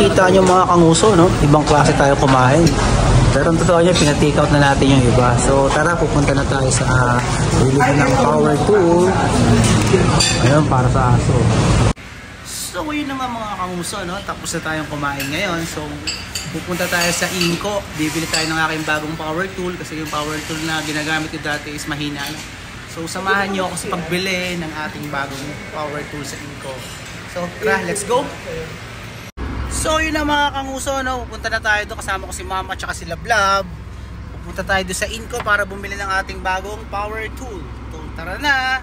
Kita nyo mga kanguso, no? Ibang klase tayo kumain. Pero ang totoo niya, pinatake out na natin yung iba. So tara, pupunta na tayo sa bilihan ng power tool. Ayun, para sa aso. So yun na mga kanguso, no? Tapos na tayong kumain ngayon. So pupunta tayo sa Inco. Bibili tayo ng aking bagong power tool. Kasi yung power tool na ginagamit ko dati is mahina. So samahan nyo ako sa pagbili ng ating bagong power tool sa Inco. So tara, let's go! So yun na mga kanguso, no? Pupunta na tayo doon, kasama ko si Mama at saka si Lablab. Pupunta tayo doon sa Inco para bumili ng ating bagong power tool. So tara na!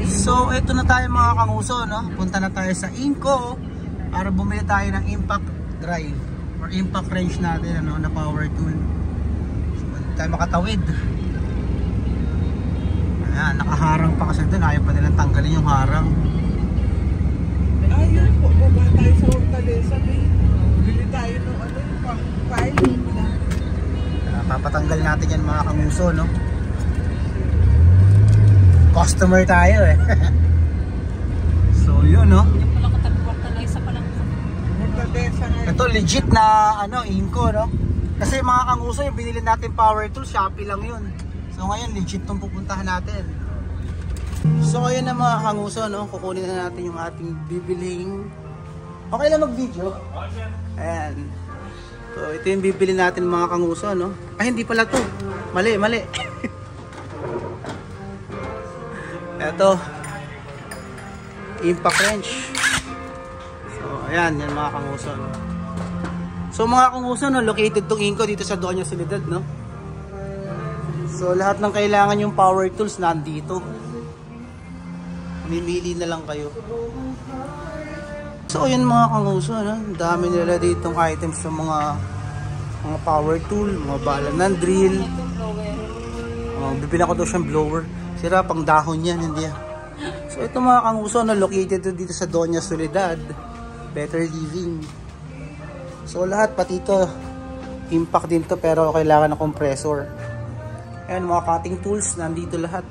So ito na tayo mga kanguso, no? Punta na tayo sa Inco para bumili tayo ng impact drive or impact wrench natin, ano, na power tool. So hindi tayo makatawid. Ayan, nakaharang pa kasi doon, ayaw pa nilang tanggalin yung harang. Ayun po, baba tayo sa Hortaleza, bili tayo ng ano, pang-file. Papatanggal natin yan mga kanguso, no? Customer tayo eh. So yun, no? Hortaleza pa lang. Hortaleza nga. Ito legit na ano, Inco, no? Kasi mga kanguso, yung binili natin power tool, Shopee lang yun. So ngayon, legit tong pupuntahan natin. So ayun na mga kanguso, no? Kukunin na natin yung ating bibiling. Okay lang mag-video? Ayan. So ito yung bibili natin mga kanguso, no? Ay hindi pala to. Mali, mali. Ito. Impact wrench. So ayan, yan mga kanguso, no? So mga kanguso, no? Located tong Inco dito sa Doña Soledad, no? So lahat ng kailangan yung power tools nandito. Mimili na lang kayo. So yun mga kanguso, no? Dami nila ditong items sa mga power tool, mga bala ng drill. Bibili ko daw siyang blower. Sira pang dahon yan, hindi yan. So ito mga kanguso, no? Located dito sa Doña Soledad, Better Living. So lahat, pati ito impact din to, pero kailangan ng compressor. Ayan, mga cutting tools nandito lahat.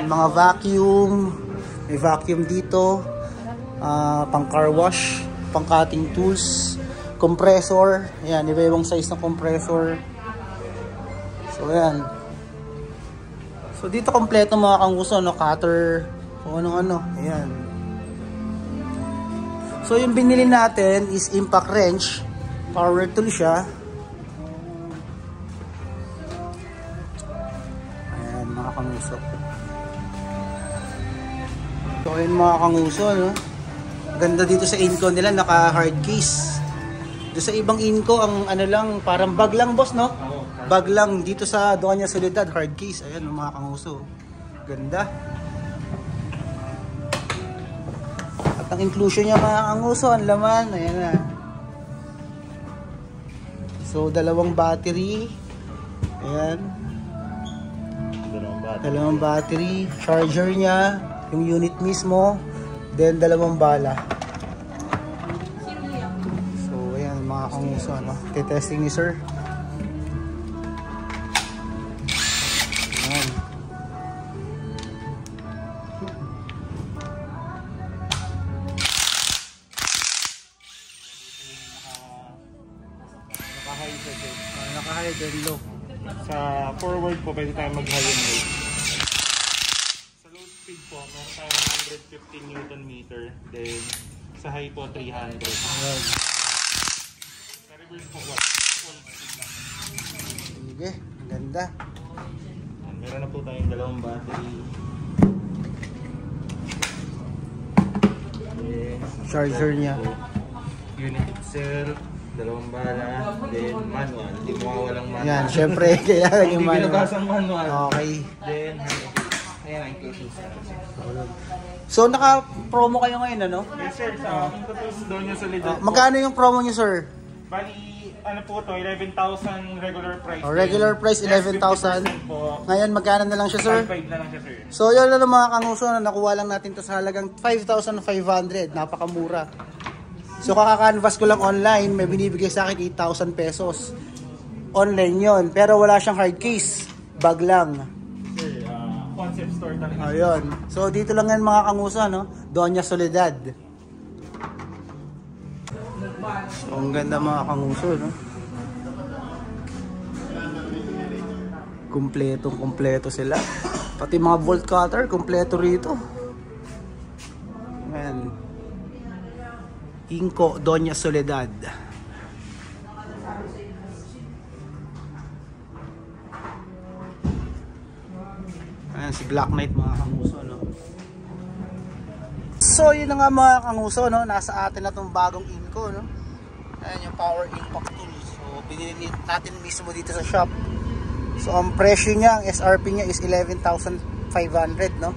Mga vacuum, may vacuum dito, pang car wash, pang cutting tools, compressor. Ayan, iba-ibang size ng compressor. So ayan. So dito kompleto mga kanguso, no? Cutter, kung ano-ano. Ayan. So yung binili natin is impact wrench, power tool siya. Ayan mga kanguso. So ayun mga kanguso, no? Ganda dito sa Inco nila, naka hard case. Doon sa ibang Inco, ang ano lang, parang bag lang boss, no? Bag lang. Dito sa Doña Soledad, hard case. Ayan mga kanguso. Ganda. At ang inclusion niya mga kanguso, ang laman, ayan na. So dalawang battery. Ayan. Dalawang battery. Charger niya. Yung unit mismo, then dalawang bala. So ayan mga kanguso, no? Testing ni sir. Ayan. Naka-high and low. Sa forward po pwede tayo mag-high and low. Speed po, meron tayo 150 Newton meter, then sa high po 300. Ayan. Sa reverse po, full speed lang. Sige, ganda. Meron na po tayong dalawang battery. Then, Charger niya. Unit itself, dalawang bala, then manual. Hindi mawawalang manual. Yan, syempre, kailangan yung Hindi manual. binabasang manual. Okay. Then, ayan ang inclusion sa So, naka-promo kayo ngayon, ano? Yes sir, sa Inco Tools Doña Soledad. Magkano yung promo nyo, sir? Bali, ano po to, 11,000 regular price. Regular price, 11,000. Ngayon, magkano na lang siya, sir? 5,500 na lang siya, sir. So, yun na mga kanguso, na nakuha lang natin to sa halagang 5,500. Napakamura. So, kaka-canvas ko lang online, may binibigay sa akin 8,000 pesos. Online yon, pero wala siyang hard case. Bag lang. concept store talaga. Ayun. So dito lang yan mga kanguso, no? Doña Soledad. So, ang ganda mga kanguso, no? Kumpleto sila. Pati mga bolt cutter, kumpleto rito. Ayan. Inco Doña Soledad. Ayan si Black Knight mga kanguso, no? So yun na nga mga kanguso, no? Nasa atin na tong bagong Inco, no? Ayan yung power impact tool. So binili natin mismo dito sa shop. So ang presyo niya, ang SRP niya is 11,500, no?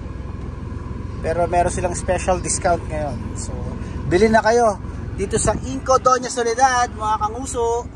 Pero meron silang special discount ngayon. So bili na kayo dito sa Inco Doña Soledad mga kanguso.